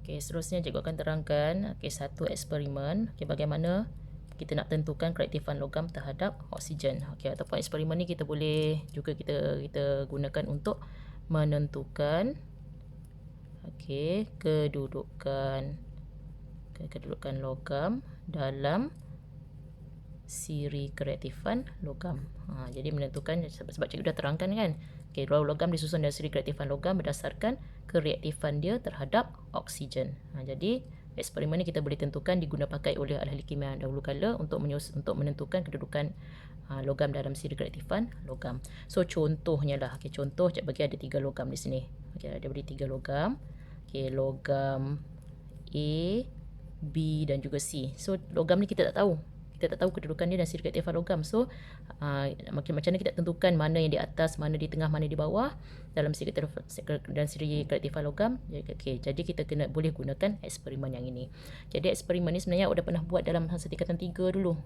Okey, seterusnya cikgu akan terangkan satu eksperimen bagaimana kita nak tentukan kereaktifan logam terhadap oksigen. Ataupun eksperimen ni kita boleh juga kita gunakan untuk menentukan kedudukan logam dalam siri kereaktifan logam. Jadi menentukan sebab cikgu dah terangkan kan. Logam disusun dari siri kereaktifan logam berdasarkan kereaktifan dia terhadap oksigen. Jadi eksperimen ni kita boleh tentukan diguna pakai oleh ahli kimia dahulu kala untuk menentukan kedudukan logam dalam siri kereaktifan logam. So contohnya lah, contoh cikgu bagi ada 3 logam di sini. Ada beri 3 logam. Logam A, B dan juga C. So logam ni kita tak tahu kedudukan dia dan siri kereaktifan logam. So macam mana kita tentukan mana yang di atas, mana di tengah, mana di bawah dalam siri kereaktifan logam. Jadi kita boleh gunakan eksperimen yang ini. Jadi eksperimen ni sebenarnya dah pernah buat dalam masa tingkatan 3 dulu.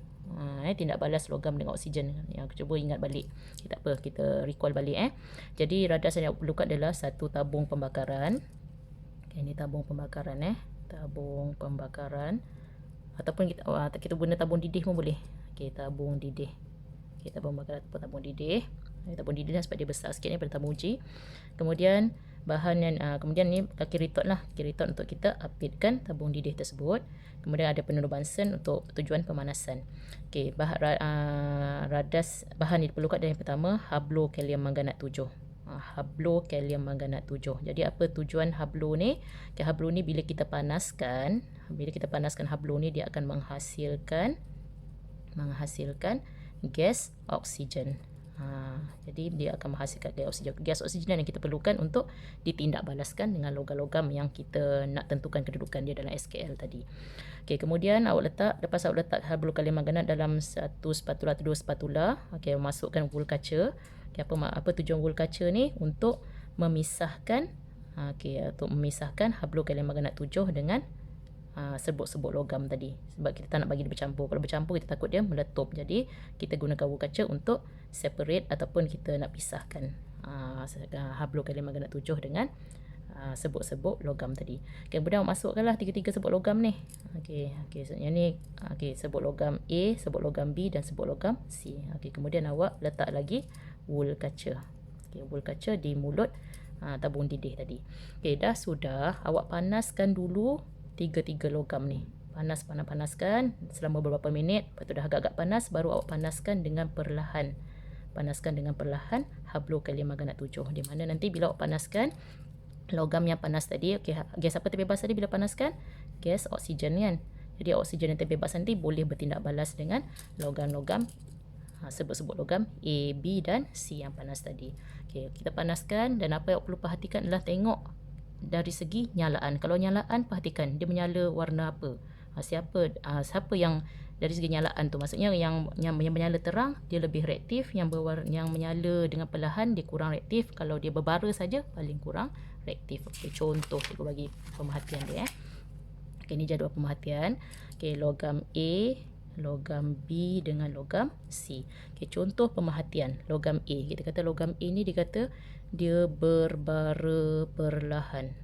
Tindak balas logam dengan oksigen. Yang cuba ingat balik. Tak apa, kita recall balik. Jadi radas yang perlukan adalah satu tabung pembakaran. Ini tabung pembakaran. Tabung pembakaran. Ataupun kita guna tabung didih pun boleh. Tabung didih. Tabung pembakaran ataupun tabung didih. Tabung didih sebab dia besar sikit daripada tabung uji. Kemudian bahan yang kemudian ni kiritot lah. Kiritot untuk kita apitkan tabung didih tersebut. Kemudian ada penuruh Bunsen untuk tujuan pemanasan. Radas bahan yang diperlukan adalah yang pertama hablo kalium manganat 7. Hablo kalium manganat 7. Jadi apa tujuan hablo ni? Hablo ni bila kita panaskan hablo ni dia akan menghasilkan gas oksigen. Jadi dia akan menghasilkan gas oksigen yang kita perlukan untuk ditindakbalaskan dengan logam-logam yang kita nak tentukan kedudukan dia dalam SKL tadi. Kemudian lepas awak letak hablo kalium manganat dalam satu spatula atau 2 spatula, masukkan wool kaca. Apa tujuan wool kaca ni? Untuk memisahkan hablo kalium manganat 7 dengan serbuk-serbuk logam tadi. Sebab kita tak nak bagi dia bercampur. Kalau bercampur kita takut dia meletup. Jadi kita gunakan wool kaca untuk separate ataupun kita nak pisahkan hablo kalium manganat 7 dengan serbuk-serbuk logam tadi. Kemudian masukkanlah 3 serbuk logam ni. Yang ni serbuk logam A, serbuk logam B dan serbuk logam C. Kemudian awak letak lagi wool kaca. Wool kaca di mulut tabung didih tadi. Dah sudah, awak panaskan dulu 3 logam ni. Panaskan selama beberapa minit. Lepas tu dah agak-agak panas, baru awak panaskan dengan perlahan. Hablo kalium manganat 7. Di mana nanti bila awak panaskan logam yang panas tadi, gas apa terbebas tadi bila panaskan? Gas oksigen kan. Jadi oksigen yang terbebas nanti boleh bertindak balas dengan logam-logam serbuk-serbuk logam A, B dan C yang panas tadi. Kita panaskan dan apa yang perlu perhatikan adalah tengok dari segi nyalaan. Kalau nyalaan, perhatikan dia menyala warna apa. Siapa yang dari segi nyalaan tu, maksudnya yang menyala terang dia lebih reaktif, yang menyala dengan perlahan dia kurang reaktif. Kalau dia berbara saja paling kurang reaktif. Contoh cikgu bagi pemerhatian dia. Ini jadual pemerhatian. Logam A, logam B dengan logam C. Contoh pemerhatian logam A. Kita kata logam A ni dia berbara perlahan.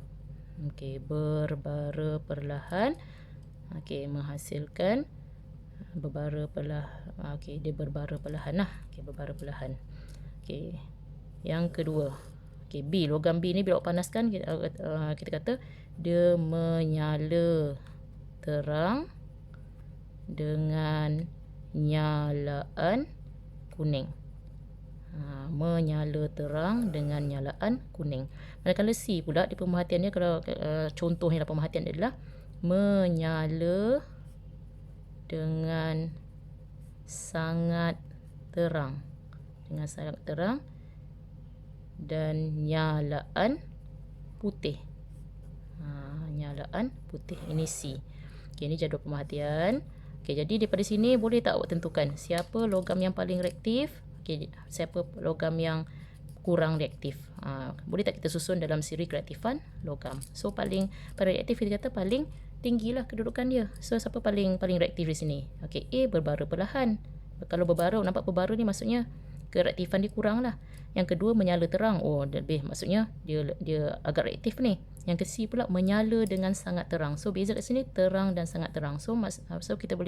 Berbara perlahan. Menghasilkan berbara perlahan. Dia berbara perlahan lah. Berbara perlahan. Yang kedua. B, logam B ni bila awak panaskan kita kata dia menyala terang dengan nyalaan kuning. Menyala terang dengan nyalaan kuning. Manakala C pula di pemerhatiannya, kalau contohnya pemerhatian adalah menyala dengan sangat terang. Dan nyalaan putih. Nyalaan putih. Ini C. Ini jadual pemerhatian. Jadi daripada sini boleh tak awak tentukan siapa logam yang paling reaktif, siapa logam yang kurang reaktif. Boleh tak kita susun dalam siri kereaktifan logam. So paling reaktif kita kata paling tinggilah kedudukan dia. So siapa paling reaktif di sini? A, berbara perlahan. Kalau berbara, nampak berbara ni maksudnya kereaktifan dia kurang lah. Yang kedua menyala terang. Lebih, maksudnya dia agak reaktif ni. Yang ke C pula menyala dengan sangat terang. So beza kat sini terang dan sangat terang. So kita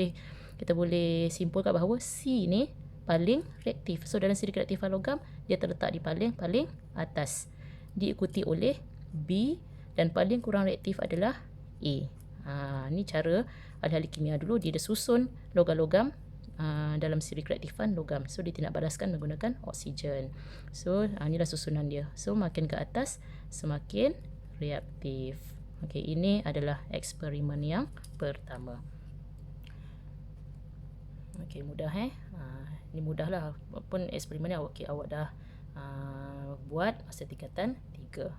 boleh simpulkan bahawa C ni paling reaktif. So dalam siri kereaktifan logam dia terletak di paling atas. Diikuti oleh B dan paling kurang reaktif adalah A. Ni cara ahli-ahli kimia dulu dia susun logam-logam dalam siri kereaktifan logam. So dia tidak balaskan menggunakan oksigen. So inilah susunan dia. So makin ke atas semakin reaktif. Okey, ini adalah eksperimen yang pertama. Okey, mudah ini mudahlah. Walaupun eksperimen ni awak dah buat masa tingkatan 3.